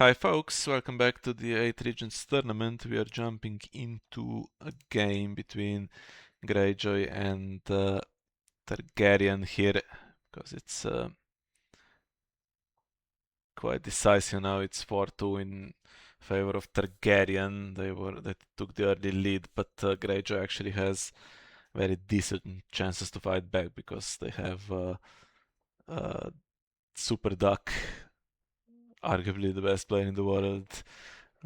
Hi folks, welcome back to the 8 Regents tournament. We are jumping into a game between Greyjoy and Targaryen here, because it's quite decisive now. It's 4-2 in favor of Targaryen. They took the early lead, but Greyjoy actually has very decent chances to fight back because they have Superduck, arguably the best player in the world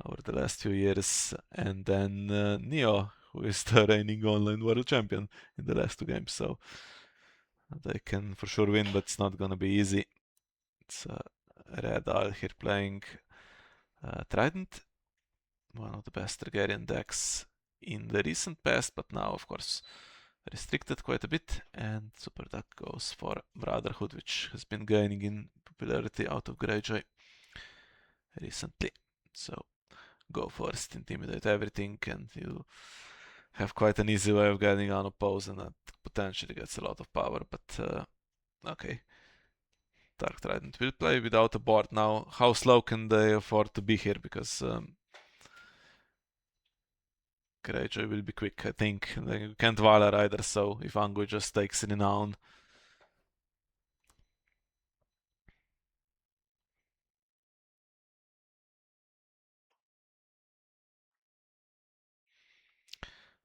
over the last few years, and then Neo, who is the reigning online world champion in the last two games. So they can for sure win, but it's not gonna be easy. It's Red Isle here playing Trident, one of the best Targaryen decks in the recent past, but now of course restricted quite a bit. And Superduck goes for Brotherhood, which has been gaining in popularity out of Greyjoy recently. So go first, intimidate everything, and you have quite an easy way of getting unopposed, and that potentially gets a lot of power. But okay, Dark Trident will play without a board now. How slow can they afford to be here? Because Greyjoy will be quick, I think. They can't Valar either, so if Angu just takes Renown.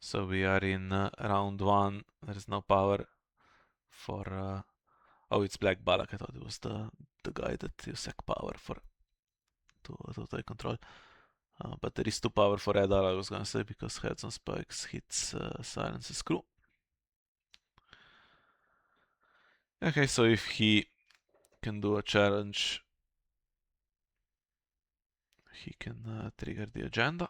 So we are in round one. There is no power for. Oh, it's Black Balak. I thought it was the guy that you sack power for to take control. But there is 2 power for Red Isle, I was gonna say, because Heads on Spikes hits Silence's crew. Okay, so if he can do a challenge, he can trigger the agenda.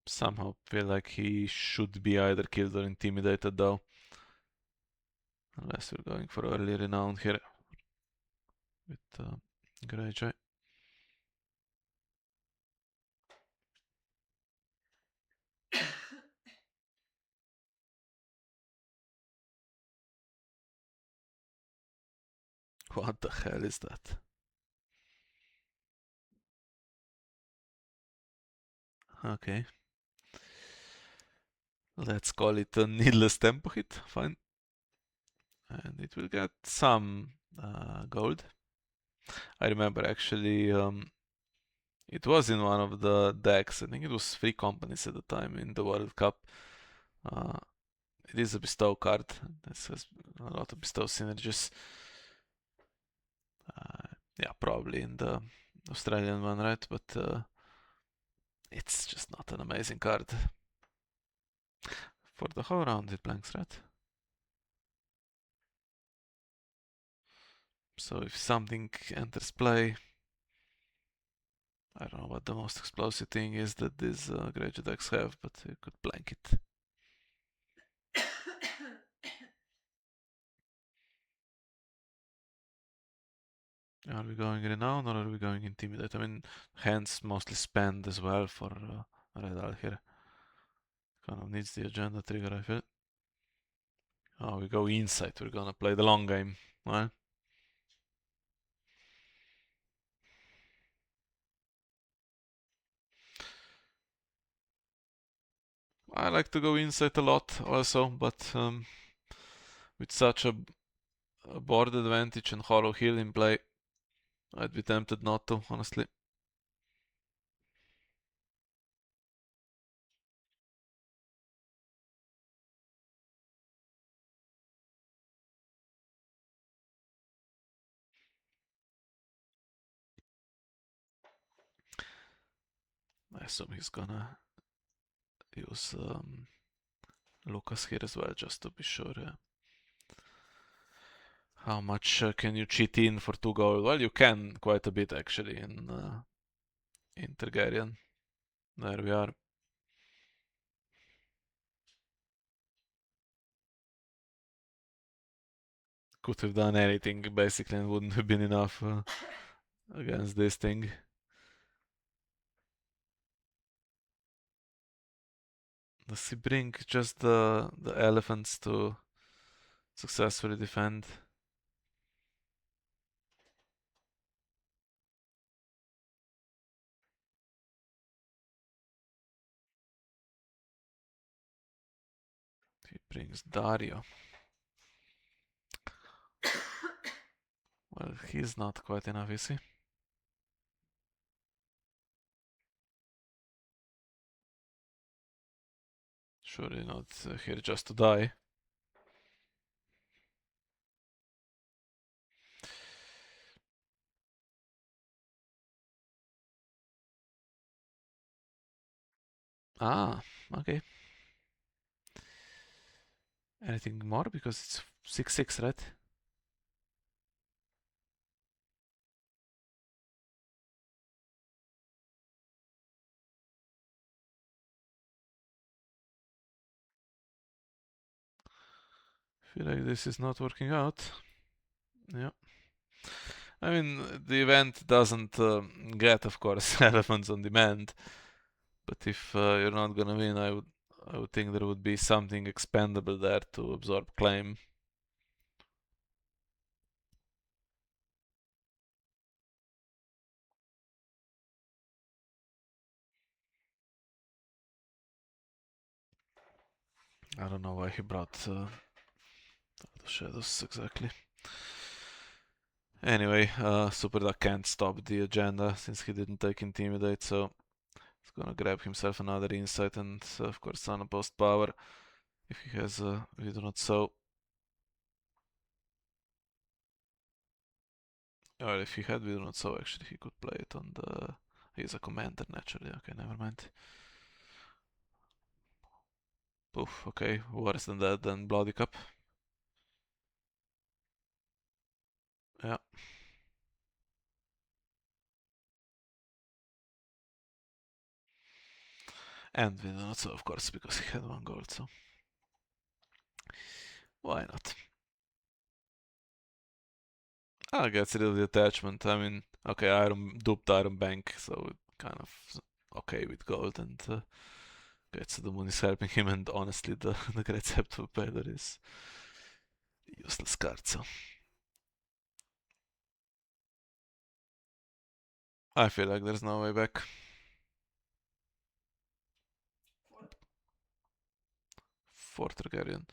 Somehow feel like he should be either killed or intimidated though. Unless we're going for early renown here with Greyjoy. What the hell is that? Okay. Let's call it a needless tempo hit, fine. And it will get some gold. I remember actually it was in one of the decks. I think it was 3 companies at the time in the World Cup. Uh, it is a bestow card. This has a lot of bestow synergies. Yeah, probably in the Australian one, right? But it's just not an amazing card. For the whole round it blanks, right? So if something enters play, I don't know what the most explosive thing is that these Greyjoy decks have, but you could blank it. Are we going renown or are we going intimidate? I mean, hands mostly spend as well for Red Isle here. Kind of needs the agenda trigger, I feel. Oh, we go insight. We're gonna play the long game. Well, I like to go insight a lot also, but with such a board advantage and Hollow Hill in play, I'd be tempted not to, honestly. I assume he's gonna use Lucas here as well, just to be sure. How much can you cheat in for 2 gold? Well, you can quite a bit actually in Targaryen. There we are. Could have done anything basically and wouldn't have been enough against this thing. Does he bring just the elephants to successfully defend? brings Dario. Well, he's not quite enough, is he? Surely not here just to die. Ah, okay. Anything more? Because it's 6-6, right? Feel like this is not working out. Yeah. I mean, the event doesn't get, of course, elephants on demand. But if you're not gonna win, I would think there would be something expendable there to absorb claim. I don't know why he brought the shadows exactly. Anyway, Superduck can't stop the agenda since he didn't take Intimidate, so he's gonna grab himself another Insight and, of course, Unopposed Power if he has We Do Not Sow. Or if he had We Do Not Sow, actually, he could play it on the... He's a commander, naturally. Okay, never mind. Oof, okay, worse than that than Bloody Cup. Yeah. And we do not so, of course, because he had 1 gold, so why not? I gets rid of the attachment. I mean, okay, duped Iron Bank, so kind of okay with gold, and gets the moon is helping him, and honestly, the Great Scepter of Baylor is useless card, so I feel like there's no way back. For Targaryen.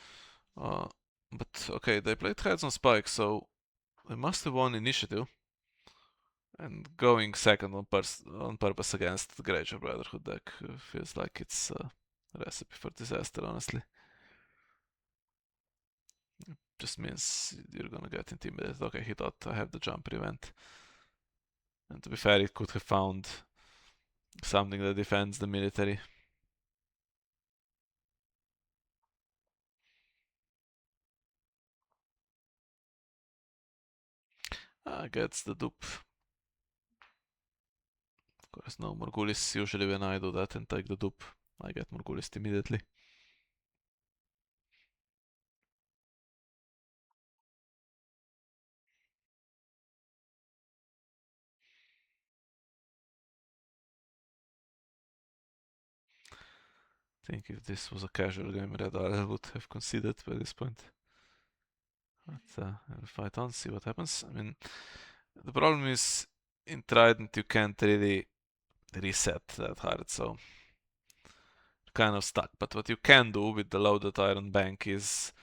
Uh, but okay, they played heads on spike, so they must have won initiative. And going second on purpose against the Greyjoy Brotherhood deck feels like it's a recipe for disaster, honestly. Just means you're gonna get intimidated. Okay, he thought I have the jump prevent. And to be fair, it could have found something that defends the military. Gets the dupe. Of course, no Morgulis. Usually when I do that and take the dupe, I get Morgulis immediately. I think if this was a casual game, Red I would have conceded by this point. But I'll fight on, see what happens. I mean, the problem is in Trident you can't really reset that hard, so kind of stuck. But what you can do with the loaded Iron Bank is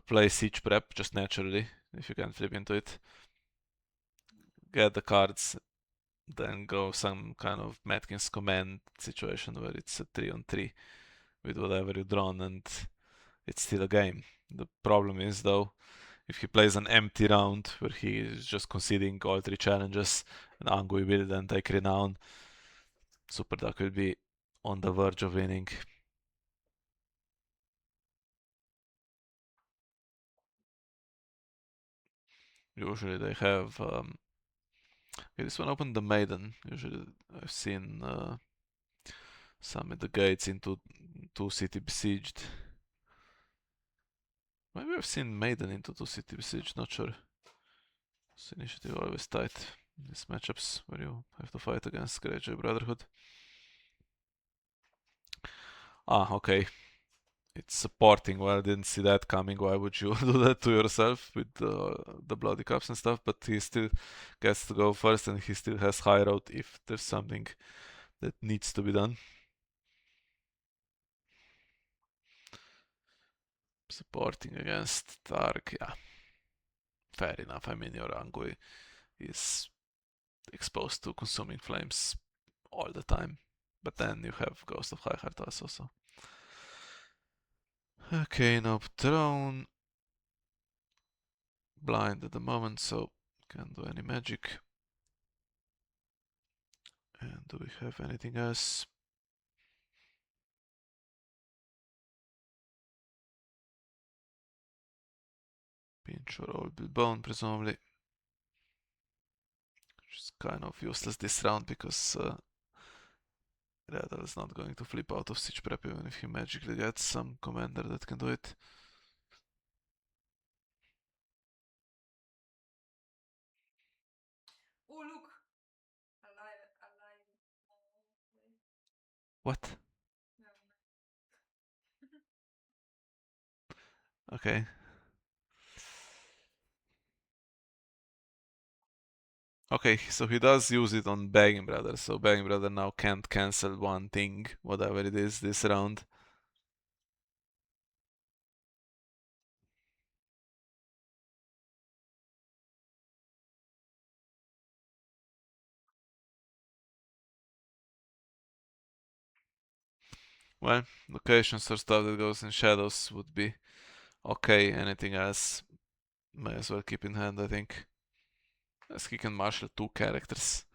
play Siege Prep just naturally, if you can flip into it. Get the cards, then go some kind of Matkins command situation where it's a 3-on-3 with whatever you drawn, and it's still a game. The problem is though, if he plays an empty round where he is just conceding all 3 challenges, and Angui will then take Renown, Superduck will be on the verge of winning. Usually they have. Okay, this one opened the Maiden. Usually I've seen some at the gates into 2 city besieged. Maybe I've seen Maiden into 2 city besieged, not sure. This initiative always tight. These matchups where you have to fight against Greyjoy Brotherhood. Okay. It's supporting. Well, I didn't see that coming. Why would you do that to yourself with the bloody cups and stuff? But he still gets to go first, and he still has high road if there's something that needs to be done. Supporting against Targ, yeah. Fair enough. I mean, your Angui is exposed to consuming flames all the time. But then you have Ghost of High Heart also, so. Okay, now Throne. Blind at the moment, so can't do any magic. And do we have anything else? Pinch or Old Bill Bone, presumably. Which is kind of useless this round because Radal is not going to flip out of Siege Prep even if he magically gets some commander that can do it. Oh, look! Alive. What? Okay. Okay, so he does use it on Begging Brother, so Begging Brother now can't cancel one thing, whatever it is, this round. Well, locations or stuff that goes in shadows would be okay. Anything else, may as well keep in hand, I think. As he can marshal two characters,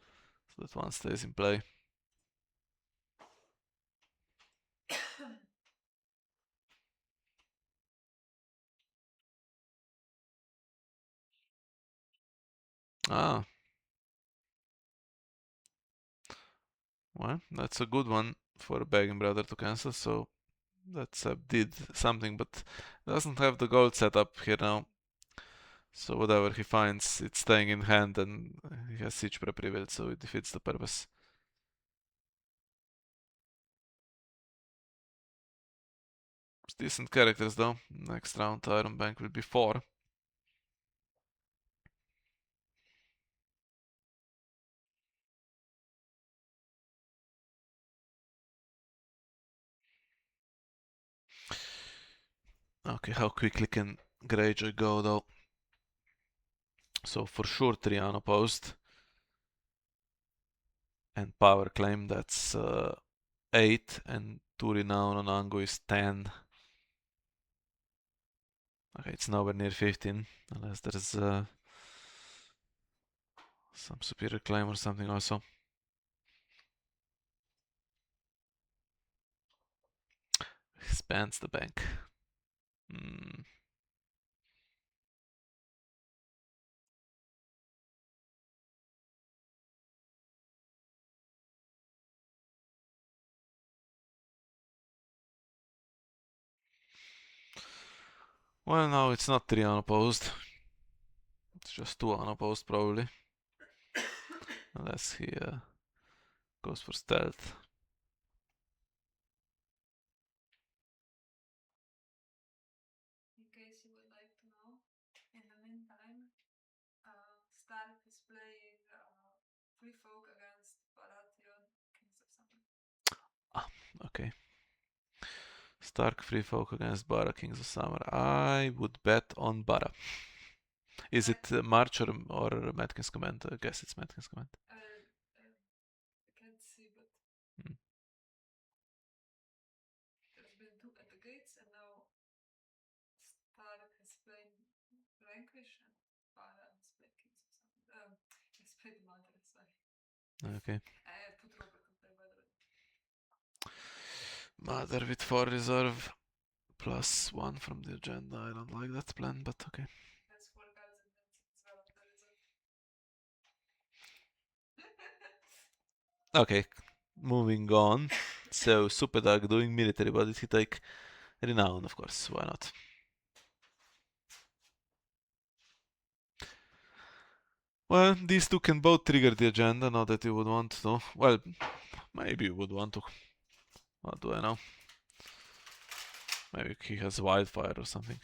so that one stays in play. Ah, well, that's a good one for a Begging Brother to cancel, so that's did something, but doesn't have the gold set up here now. So whatever he finds, it's staying in hand and he has Siege Prep revealed, so it defeats the purpose. It's decent characters though. Next round Iron Bank will be 4. Okay, how quickly can Greyjoy go though? So for sure 3 unopposed. And power claim, that's 8, and 2 renown on Angu is 10. Okay, it's nowhere near 15, unless there's some superior claim or something also. Expands the bank. Hmm. Well, no, it's not 3 unopposed. It's just 2 unopposed probably. Unless he goes for stealth. In case you would like to know, in the meantime, Stark is playing Free Folk against Baratheon, Kings of Summer. Ah, okay. Stark Free Folk against Bara, Kings of Summer. I would bet on Bara. Is it March or Matkins Command? I guess it's Matkins Command. I can't see, but there's been 2 at the gates, and now Stark has played Vanquish, and Bara has played Kings of Summer. He's played Mother, sorry. Okay. I put Robert on there, by the way. Mother with 4 reserve. Plus 1 from the agenda. I don't like that plan, but okay. That's 4 cards and that's as well on the result. Okay, moving on. So, Superduck doing military, but did he take renown? Of course, why not? Well, these two can both trigger the agenda, not that you would want to. Well, maybe you would want to. What do I know? Maybe he has wildfire or something.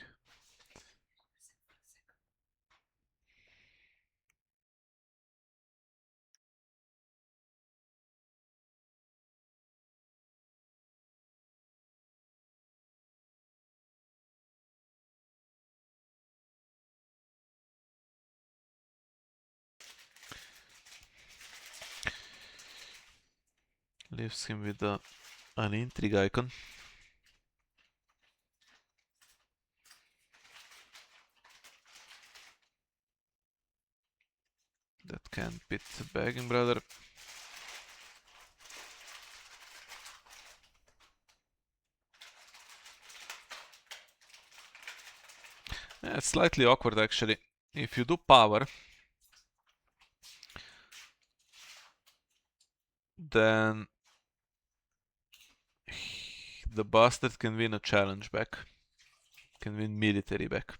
Leaves him with an intrigue icon. That can't beat Begging Brother. Yeah, it's slightly awkward actually. If you do power, then the bastard can win a challenge back. Can win military back.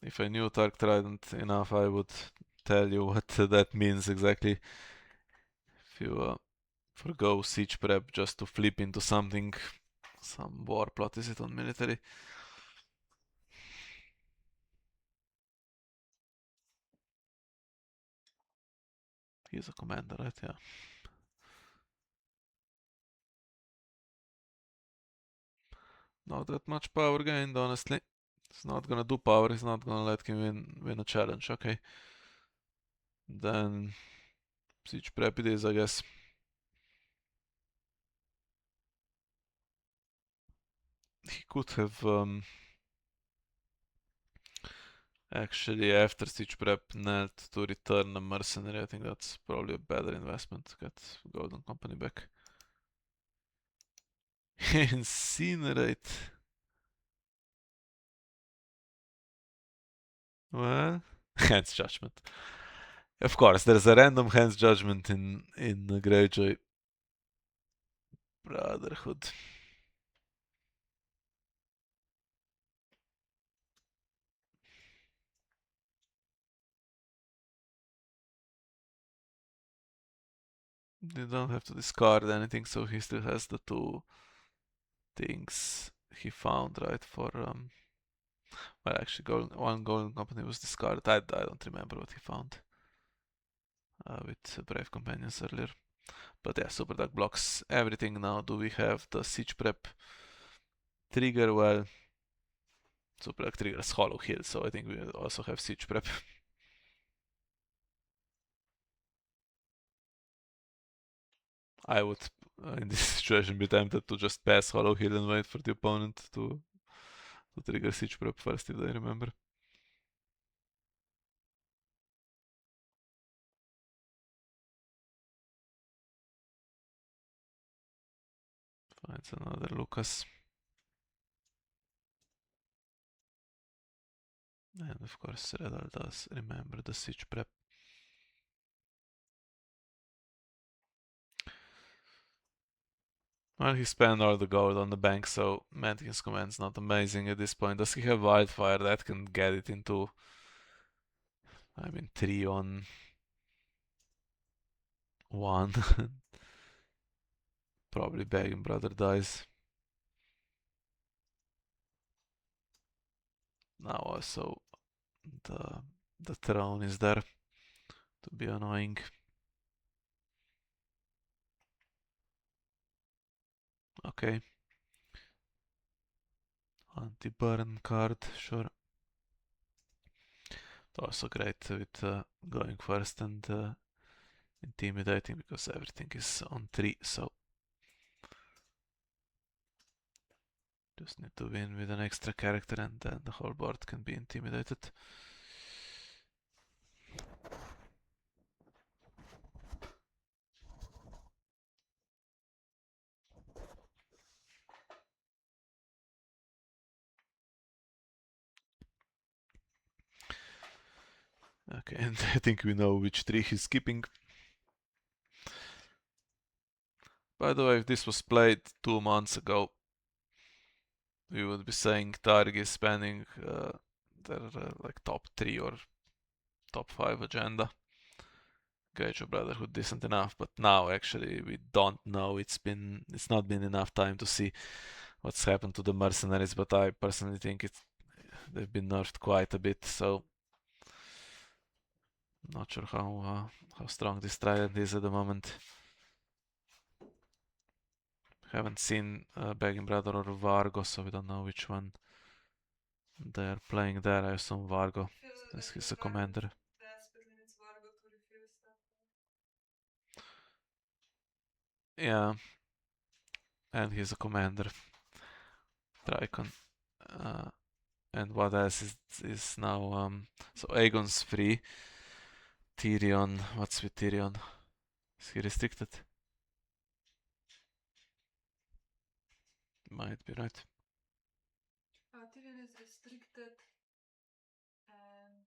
If I knew Tark Trident enough, I would tell you what that means exactly. If you forgo siege prep just to flip into something, some war plot, is it on military? He's a commander, right? Yeah. Not that much power gained, honestly. He's not gonna do power, he's not gonna let him win a challenge, okay. Then siege prep it is, I guess. He could have actually, after siege prep, knelt to return a mercenary. I think that's probably a better investment. Get Golden Company back. Incinerate. Well, Hand's Judgment. Of course, there's a random Hand's Judgment in Greyjoy Brotherhood. You don't have to discard anything, so he still has the two things he found, right? For well, actually, one Golden Company was discarded. I don't remember what he found with Brave Companions earlier. But yeah, Superduck blocks everything now. Do we have the siege prep trigger? Well, Superduck triggers Hollow Hill, so I think we also have siege prep. I would, in this situation, be tempted to just pass Hollow Hill and wait for the opponent to trigger siege prep first, if I remember. Finds another Lucas. And of course, Redal does remember the siege prep. Well, he spent all the gold on the bank, so Mantian's command's not amazing at this point. Does he have Wildfire? That can get it into, 3 on 1. Probably Begging Brother dies. Now also the the throne is there to be annoying. Okay. Anti-burn card, sure. Also great with going first and intimidating because everything is on 3, so just need to win with an extra character and then the whole board can be intimidated. Okay, and I think we know which tree he's skipping. By the way, if this was played 2 months ago, we would be saying Targ is spanning their like top 3 or top 5 agenda. Greyjoy Brotherhood decent enough, but now actually we don't know. It's not been enough time to see what's happened to the mercenaries, but I personally think they've been nerfed quite a bit, so not sure how strong this Trident is at the moment. Haven't seen Begging Brother or Vargo, so we don't know which one they're playing there. I assume Vargo, since he's a commander. Yeah, and he's a commander. Tricon. Uh, and what else is now? So Aegon's free. Tyrion. What's with Tyrion? Is he restricted? Might be right. Tyrion is restricted, and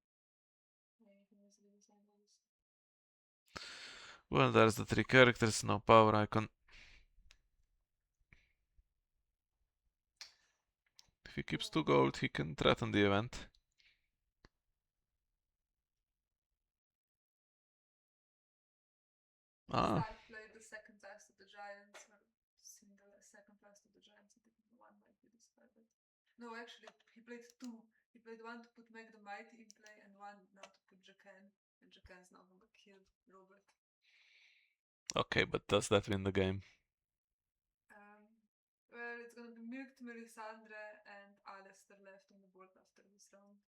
he is disabled. Well, there's the three characters. No power icon. If he keeps 2 gold, he can threaten the event. Ah, Stark played the second last of the Giants, or single second last of the Giants. I think one might be decided. No, actually, he played two. He played one to put Meg the Mighty in play, and one now to put Jacan. And Jacan's now gonna kill Robert. okay, but does that win the game? Well, it's gonna be Milked Melisandre and Alasdair left on the board after this round.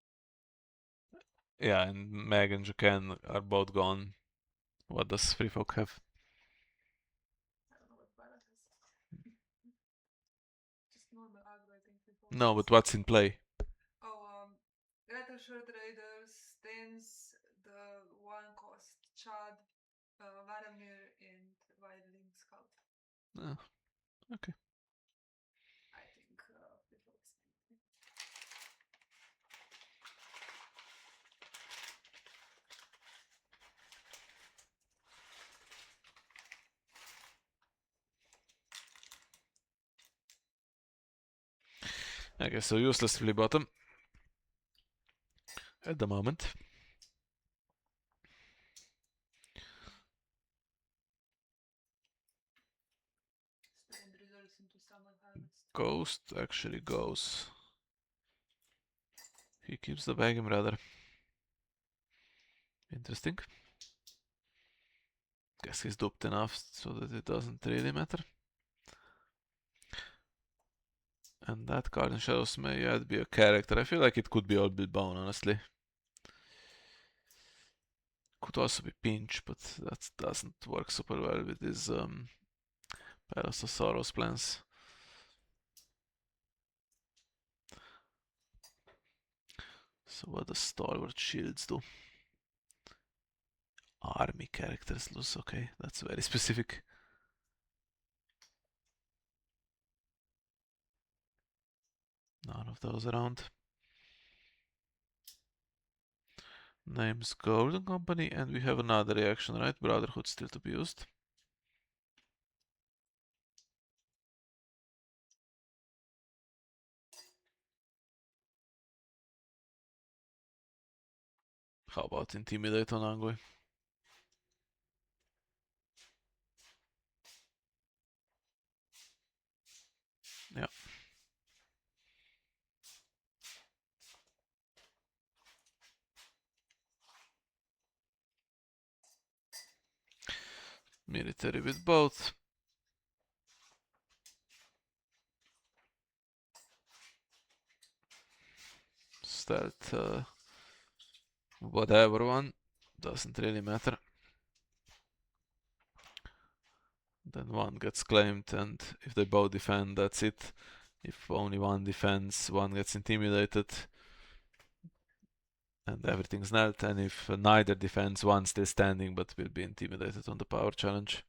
Yeah, and Meg and Jacan are both gone. What does Free Folk have? I don't know what Barat has. Just normal aggro, I think. No, but what's in play? Oh, Rattle Short Raiders, Stains, the one cost Chad, Varamir, and Wildling Scout. Ah, okay. I think before it's Okay, so useless flea bottom at the moment. Stand results into Summer Harvest. Ghost actually goes. He keeps the bag rather. Interesting. Guess he's duped enough so that it doesn't really matter. And that card in Shadows may yet be a character. I feel like it could be all Bill Bone, honestly. Could also be Pinch, but that doesn't work super well with his Palace of Sorrows plans. So what does Stalwart Shields do? Army characters lose, okay, that's very specific. None of those around. Name's Golden Company, and we have another reaction, right? Brotherhood still to be used. How about Intimidate on Angui? Yeah. Military with both. Stealth, whatever one. Doesn't really matter. Then one gets claimed, and if they both defend, that's it. If only one defends, one gets intimidated, and everything's knelt. And if neither defends, one still standing but will be intimidated on the power challenge.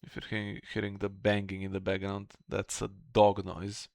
If you're hearing the banging in the background, that's a dog noise.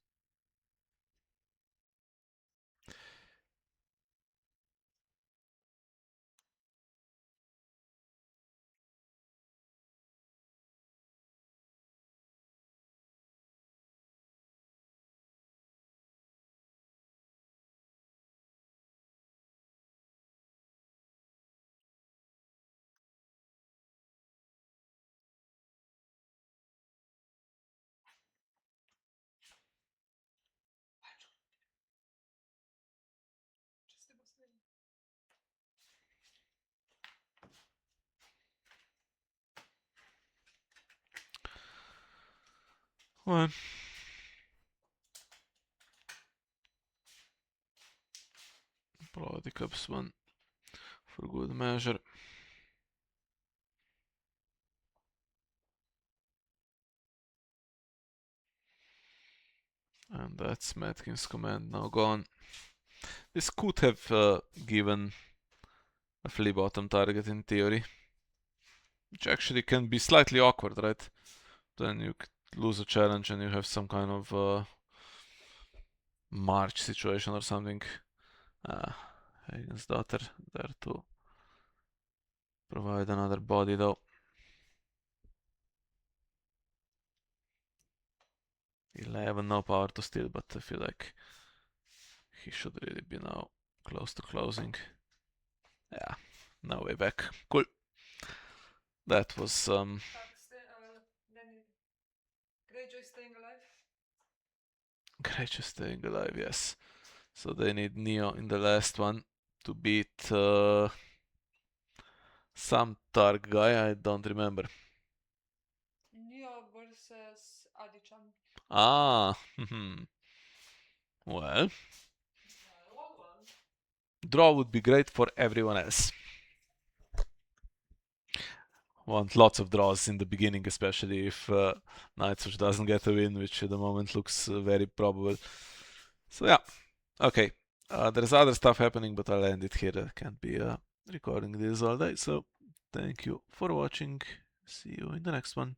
Well, probably cups one for good measure. And that's Matkin's command now gone. This could have given a flea bottom target in theory, which actually can be slightly awkward, right? Then you lose a challenge and you have some kind of march situation or something. Hagen's daughter there to provide another body though. 11, no power to steal, but I feel like he should really be now close to closing. Yeah, no way back. Cool. That was Then Greyjoy staying alive. Greyjoy staying alive, yes. So they need Neo in the last one to beat some Targ guy, I don't remember. Neo versus Adichan. Ah, well, draw would be great for everyone else. Want lots of draws in the beginning, especially if Nightwatch doesn't get a win, which at the moment looks very probable. So yeah, okay. There's other stuff happening, but I'll end it here. I can't be recording this all day. So thank you for watching. See you in the next one.